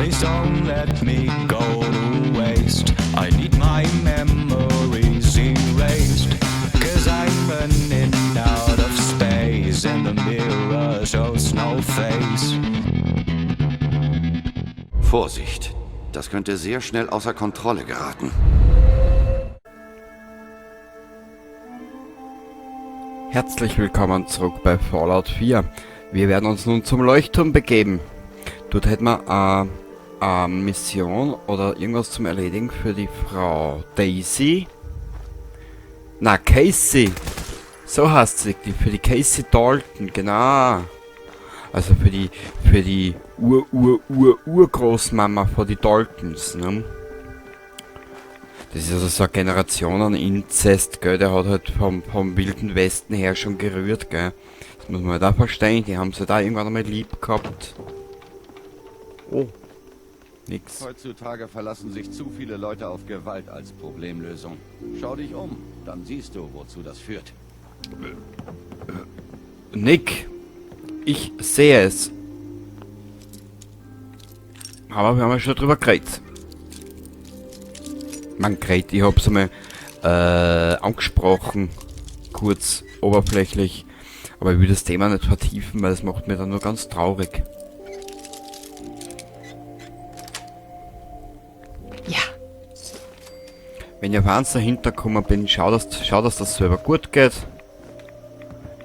Please don't let me go to waste. I need my memories erased. Cause I'm running out of space and the mirror shows no face. Vorsicht, das könnte sehr schnell außer Kontrolle geraten. Herzlich willkommen zurück bei Fallout 4. Wir werden uns nun zum Leuchtturm begeben. Dort hätten wir eine Mission oder irgendwas zum Erledigen für die Frau Daisy. Na, Casey. So heißt sie, für die Casey Dalton, genau. Also für die Urgroßmama von die Daltons, ne? Das ist also so eine Generation an Inzest, gell, der hat halt vom Wilden Westen her schon gerührt, gell. Das muss man halt auch verstehen, die haben sie da irgendwann einmal lieb gehabt. Oh, nix. Heutzutage verlassen sich zu viele Leute auf Gewalt als Problemlösung. Schau dich um, dann siehst du, wozu das führt. Nick, ich sehe es. Aber wir haben ja schon drüber geredet. Man geredet, ich hab's einmal angesprochen, kurz, oberflächlich. Aber ich will das Thema nicht vertiefen, weil es macht mir dann nur ganz traurig. Ja. Wenn ich auf eins dahinter gekommen bin, schau, dass das selber gut geht.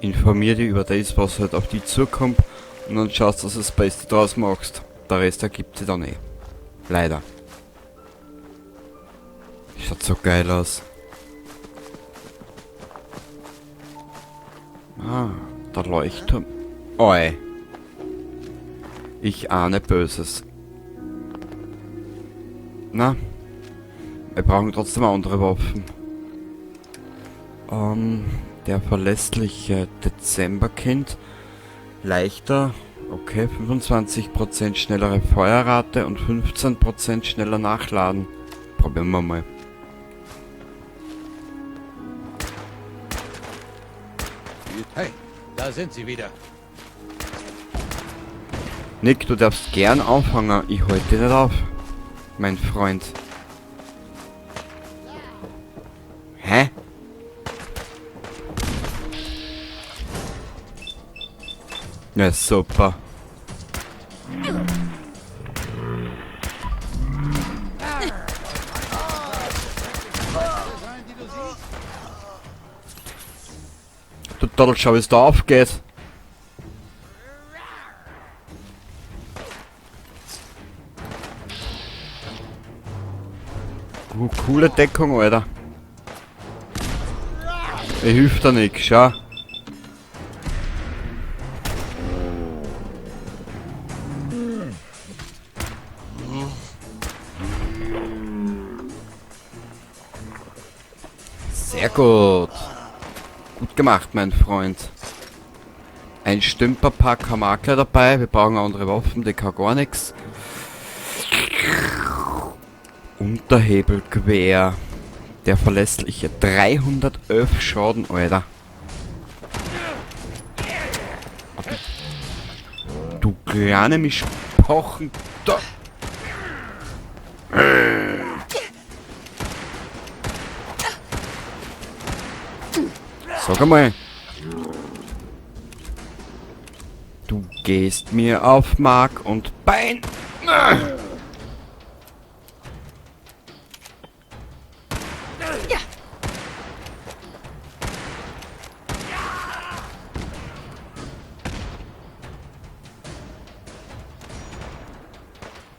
Informier dich über das, was halt auf dich zukommt. Und dann schaust, dass du das Beste draus machst. Der Rest ergibt sich dann eh. Leider. Schaut so geil aus. Ah, der Leuchtturm. Oi. Ich ahne Böses. Na, wir brauchen trotzdem andere Waffen. Der verlässliche Dezemberkind. Leichter. Okay, 25% schnellere Feuerrate und 15% schneller nachladen. Probieren wir mal. Hey, da sind sie wieder. Nick, du darfst gern anfangen. Ich halte dich nicht auf, mein Freund. Hä? Ja, super. Du Trottel, schau, wie es da aufgeht. Coole Deckung, Alter. Ich hilf dir nicht, schau. Sehr gut. Gut gemacht, mein Freund. Ein Stümperpack haben wir auch gleich dabei. Wir brauchen andere Waffen, die kann gar nichts. Unterhebelgewehr. Der verlässliche. 311 Schaden, Alter. Du kleine Mischpochen. Da. Sag einmal. Du gehst mir auf Mark und Bein.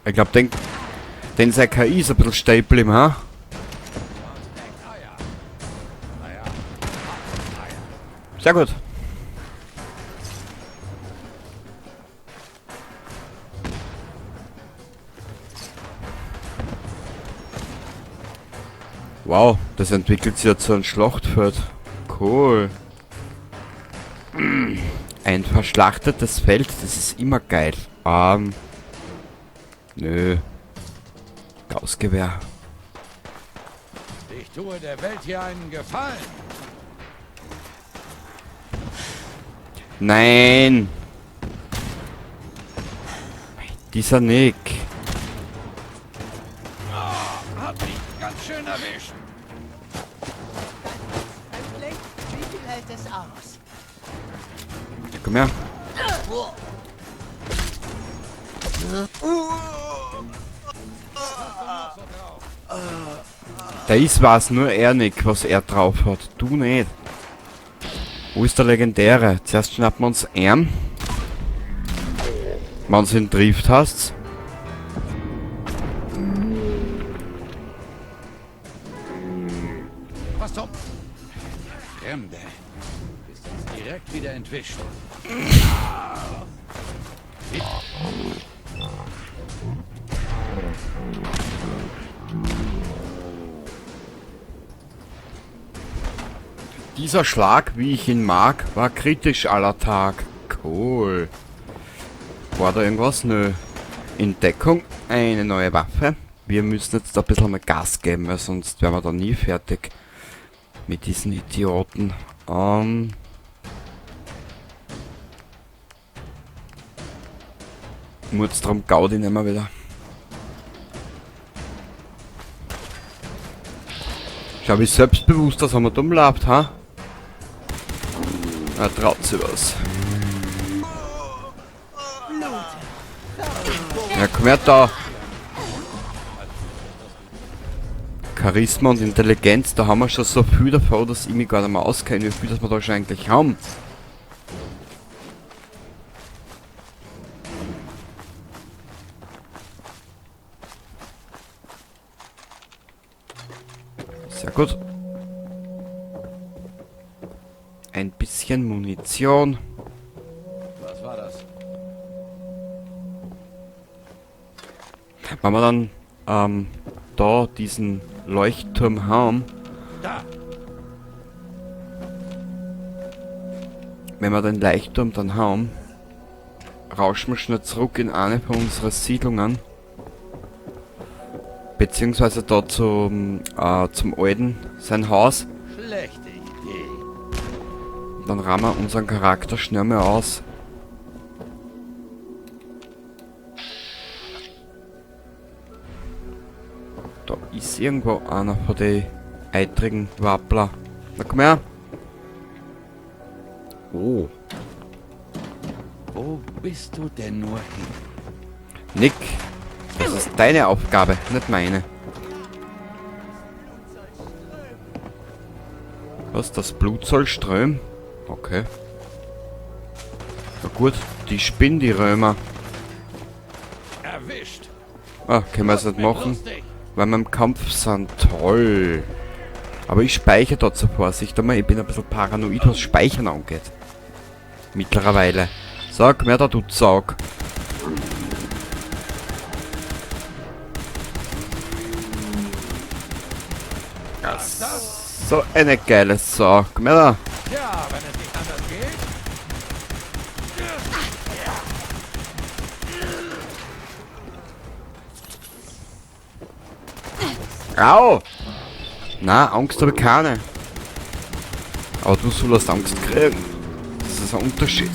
Ich glaube, den sein KI ist ein bisschen steil geblieben, ha? Sehr gut. Wow, das entwickelt sich ja zu einem Schlachtfeld. Cool. Ein verschlachtetes Feld, das ist immer geil. Nö. Gaußgewehr. Ich tue der Welt hier einen Gefallen. Nein! Dieser Nick. Schön erwischt. Endlich? Wie viel hält es aus? Komm her. Der ist was, nur er nicht, was er drauf hat. Du nicht. Wo ist der Legendäre? Zuerst schnappen wir uns ihn. Wenn du ihn trifft hast. Was zum? Fremde. Bist uns direkt wieder entwischt. Dieser Schlag, wie ich ihn mag, war kritisch aller Tag. Cool. War da irgendwas? Nö. In Deckung eine neue Waffe. Wir müssen jetzt da ein bisschen mehr Gas geben, weil sonst wären wir da nie fertig. Mit diesen Idioten. Murdstrom Gaudi nehmen wir wieder. Schau, wie selbstbewusst das haben wir da umlaufen, ha? Er traut sich was. Ja, komm her da. Charisma und Intelligenz, da haben wir schon so viel davon, dass ich mich gar nicht mehr auskenne, wie viel das wir da schon eigentlich haben. Sehr gut. Ein bisschen Munition. Was war das? Wenn wir dann da diesen Leuchtturm haben, Da! wenn wir den Leuchtturm dann haben, rauschen wir schnell zurück in eine von unseren Siedlungen. Beziehungsweise da zum Alten, sein Haus. Schlechte Idee. Dann rahmen wir unseren Charakter schnell mal aus. Da ist irgendwo einer von den eitrigen Wappler. Na komm her. Oh. Wo bist du denn nur hin? Nick. Das ist deine Aufgabe, nicht meine. Was? Das Blut soll strömen? Okay. Na gut, die spinnen die Römer. Erwischt. Ah, können wir es nicht machen, Lustig. weil wir im Kampf sind. Toll. Aber ich speichere da zur Vorsicht einmal. Ich bin ein bisschen paranoid, was Speichern angeht. Mittlerweile. Sag mir da, du Saug. So eine geile Sau. Komm her da. Ja, wenn es nicht anders geht. Au! Na, Angst habe ich keine. Aber du sollst Angst kriegen. Das ist ein Unterschied.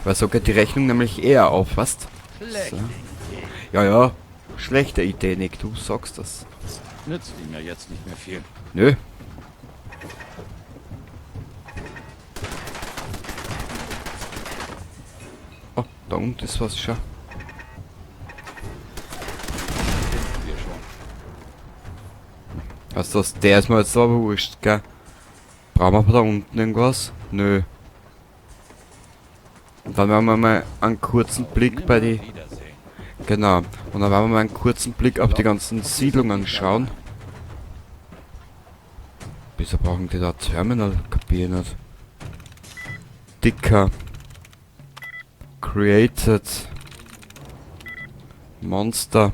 Weil so geht die Rechnung nämlich eher auf, weißt? Schlechte Idee. Ja, schlechte Idee, Nick, du sagst das. Nützt ihm ja jetzt nicht mehr viel. Nö. Oh, da unten ist was schon. Wir schon. Was ist das? Der ist mir jetzt aber wurscht, gell? Brauchen wir da unten irgendwas? Nö. Und dann werden wir mal einen kurzen Blick bei die... Wiedersehen. Genau. Und dann werden wir mal einen kurzen Blick auf die ganzen Siedlungen schauen. Wieso brauchen die da Terminal? Kapier nicht. Dicker. Created. Monster.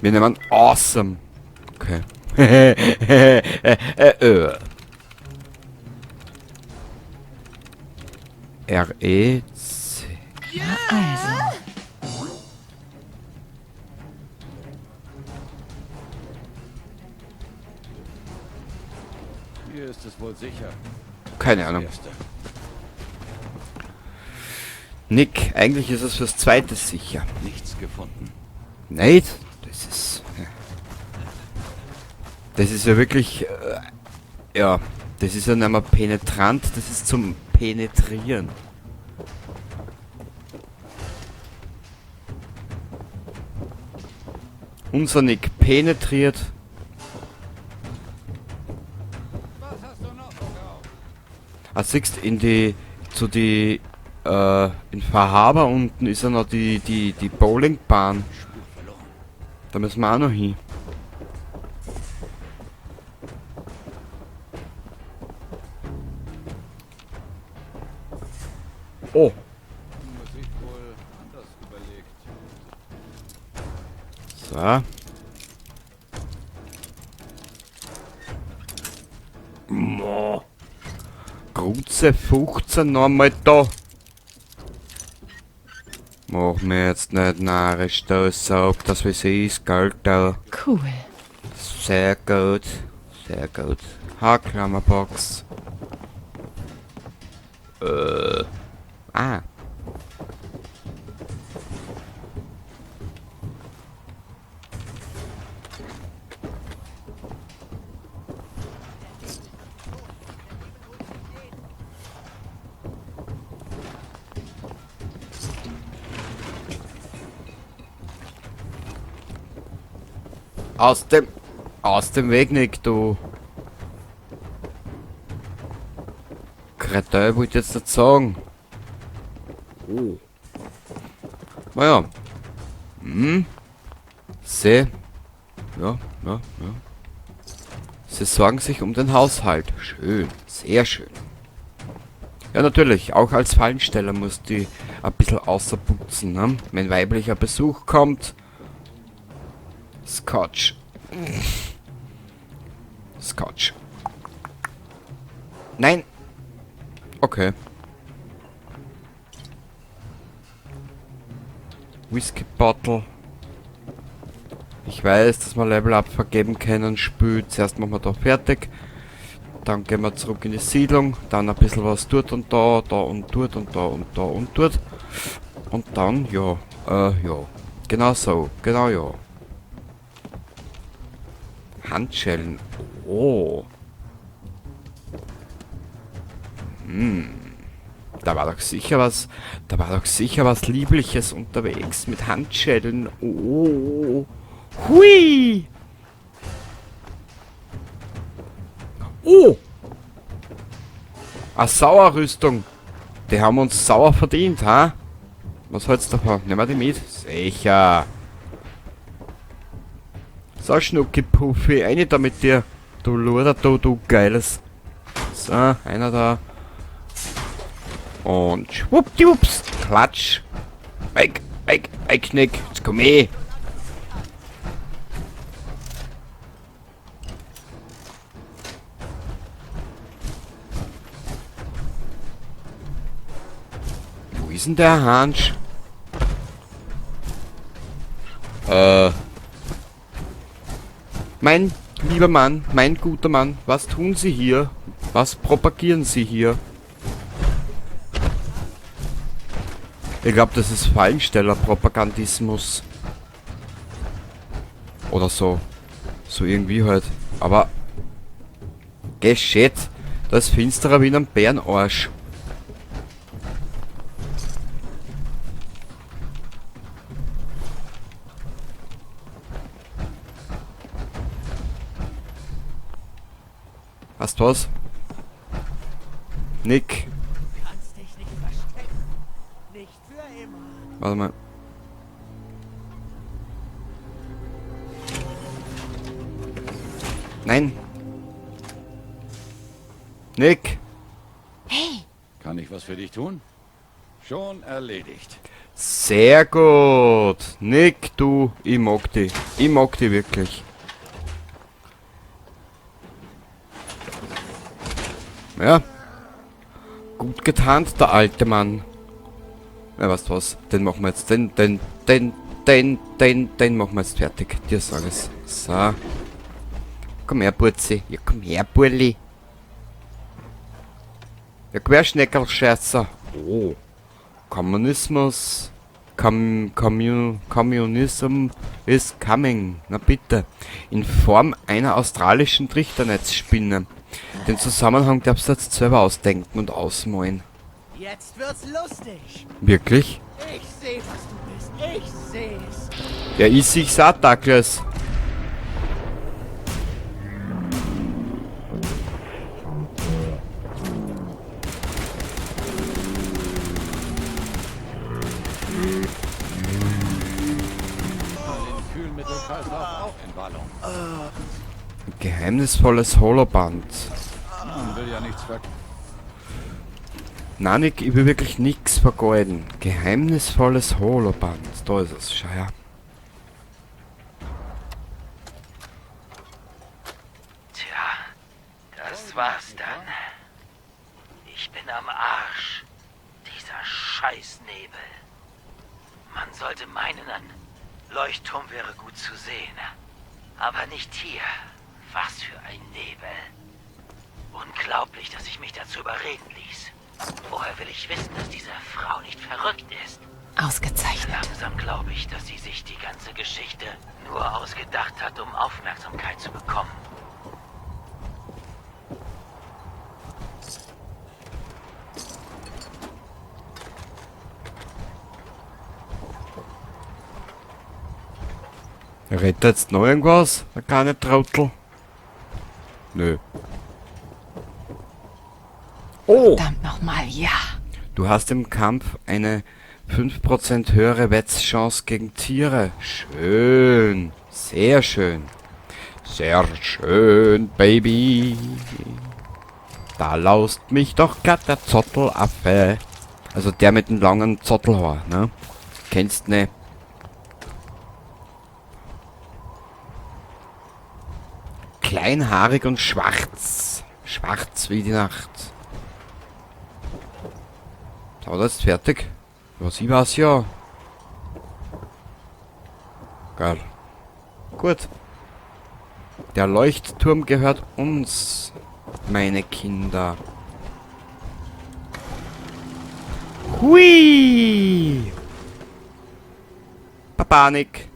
Wir nehmen Awesome. Okay. R-E-C. Hier ist es wohl sicher. Keine Ahnung. Erste. Nick, eigentlich ist es fürs zweite sicher. Nichts gefunden. Nicht? Das ist... Das ist ja wirklich... ja, das ist ja nicht mehr penetrant, das ist zum Penetrieren. Unser Nick penetriert. Ah, siehst in die... zu die... in Verhaber unten ist ja noch die Bowlingbahn. Da müssen wir auch noch hin. Oh. Musik wohl anders überlegt. So. Mo. Grutze 15 noch einmal da. Mach mir jetzt nicht narrisch da, sag, dass wir sie ist, gell, da. Cool. Sehr gut. Sehr gut. Haarklammerbox. Ah. Aus dem Weg, Nick, du. Kretin wollte jetzt nicht sagen. Oh. Naja. Hm. Sie. Ja. Sie sorgen sich um den Haushalt. Schön. Sehr schön. Ja, natürlich. Auch als Fallensteller muss die ein bisschen außerputzen, ne? Wenn weiblicher Besuch kommt. Scotch. Scotch. Nein. Okay. Whisky Bottle. Ich weiß, dass wir Level Up vergeben können. Spül. Zuerst machen wir da fertig. Dann gehen wir zurück in die Siedlung. Dann ein bisschen was dort und da und dort und da und da und dort. Und dann, ja. Ja. Genau so. Genau, ja. Handschellen. Oh. Da war doch sicher was. Da war doch sicher was Liebliches unterwegs mit Handschellen. Oh. Hui. Oh. Eine Sauerrüstung. Die haben uns sauer verdient, ha? Was hältst du davon? Nehmen wir die mit? Sicher. So, Schnucki-Puffi, eine da mit dir. Du Luder, du geiles. So, einer da. Und schwuppdiwupps. Klatsch. Weg, Nick. Jetzt komm eh. Wo ist denn der Hansch? Mein lieber Mann, mein guter Mann, was tun Sie hier? Was propagieren Sie hier? Ich glaube, das ist Fallensteller-Propagandismus. Oder so. So irgendwie halt. Aber... Geschät. Das ist finsterer wie ein Bärenarsch. Hast du was? Nick. Kannst dich nicht verstecken. Nicht für immer. Warte mal. Nein. Nick. Kann ich was für dich tun? Schon erledigt. Sehr gut. Nick, du. Ich mag die. Ich mag die wirklich. Ja. Gut getarnt, der alte Mann. Ja, weißt du was? Den machen wir jetzt. Den machen wir jetzt fertig. Dir sag es. So. Komm her, Burzi. Ja, komm her, Burli. Ja, Querschneckerl-Scheißer. Oh. Kommunismus. Communism is coming. Na bitte. In Form einer australischen Trichternetzspinne. Den Zusammenhang darfst du jetzt selber ausdenken und ausmalen. Jetzt wird's lustig. Wirklich? Ich seh, was du bist. Ich seh's. Ja, ich seh's auch, Douglas. Den Kühlmittelkreislauf auch in Wallung. Geheimnisvolles Holoband. Man will ja nichts Nein, ich will wirklich nichts vergeuden. Geheimnisvolles Holoband. Da ist es, schau her. Tja, das war's dann. Ich bin am Arsch. Dieser Scheißnebel. Man sollte meinen, ein Leuchtturm wäre gut zu sehen. Aber nicht hier. Was für ein Nebel. Unglaublich, dass ich mich dazu überreden ließ. Woher will ich wissen, dass diese Frau nicht verrückt ist? Ausgezeichnet. Langsam glaube ich, dass sie sich die ganze Geschichte nur ausgedacht hat, um Aufmerksamkeit zu bekommen. Rettet jetzt noch irgendwas? Der kleine Trottel? Nö. Oh! Verdammt nochmal, ja. Du hast im Kampf eine 5% höhere Wettchance gegen Tiere. Schön. Sehr schön. Sehr schön, Baby. Da laust mich doch grad der Zottelaffe. Also der mit dem langen Zottelhaar, ne? Kennst ne? Kleinhaarig und schwarz. Schwarz wie die Nacht. So, das ist fertig. Was ich weiß ja. Geil. Gut. Der Leuchtturm gehört uns, meine Kinder. Hui! Panik.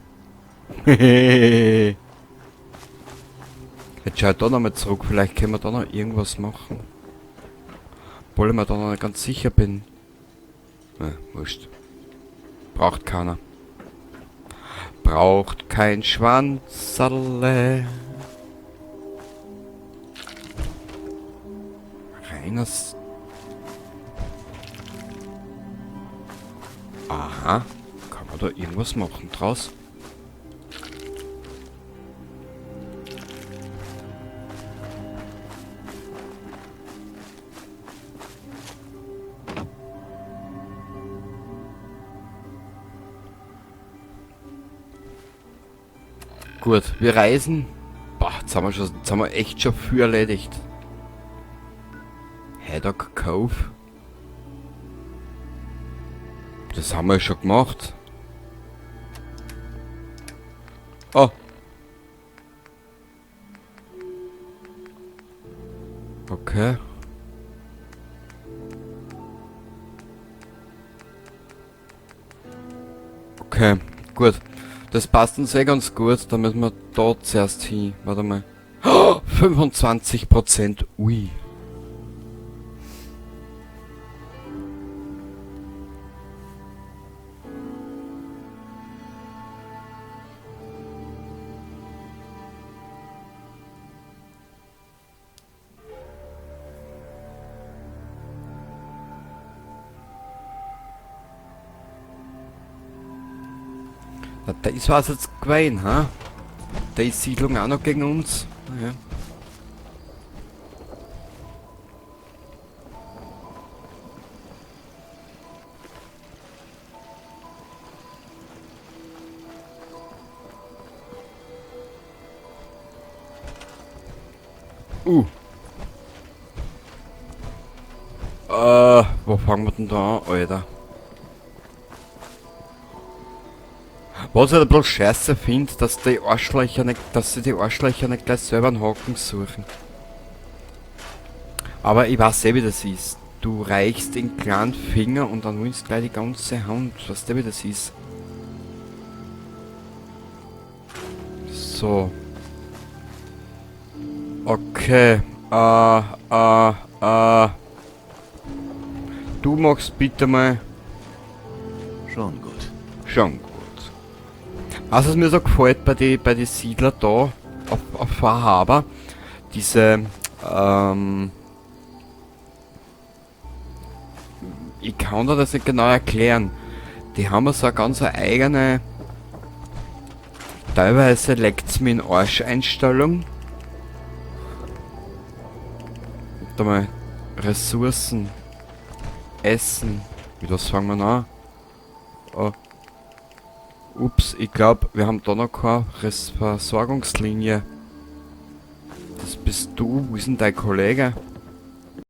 Jetzt schau ich da nochmal zurück. Vielleicht können wir da noch irgendwas machen. Obwohl ich mir da noch nicht ganz sicher bin. Ne, wurscht. Braucht keiner. Braucht kein Schwanzerle. Reines. Aha. Kann man da irgendwas machen draus? Gut, wir reisen. Boah, jetzt haben wir echt schon viel erledigt. Haddock Cove. Das haben wir schon gemacht. Oh. Okay. Okay, gut. Das passt uns eh ganz gut, da müssen wir da zuerst hin. Warte mal. Oh, 25%. Ui. Na, da ist was jetzt gewesen, ha? Da ist Siedlung auch noch gegen uns. Naja. Wo fangen wir denn da an, Alter? Was ich ein bisschen scheiße finde, dass sie die Arschlöcher nicht gleich selber einen Haken suchen. Aber ich weiß eh, wie das ist. Du reichst den kleinen Finger und dann willst du gleich die ganze Hand. Weißt du, wie das ist? So. Okay. Du machst bitte mal. Schon gut. Schon gut. Was mir so gefällt bei die Siedler da auf Fahrhaber, diese, ich kann dir das nicht genau erklären. Die haben so eine ganz eigene, teilweise leckt's mir in Arsch-Einstellung. Warte mal, Ressourcen, Essen, wie das fangen wir an? Oh. Ups, ich glaube, wir haben da noch keine Versorgungslinie. Das bist du, wo ist denn dein Kollege?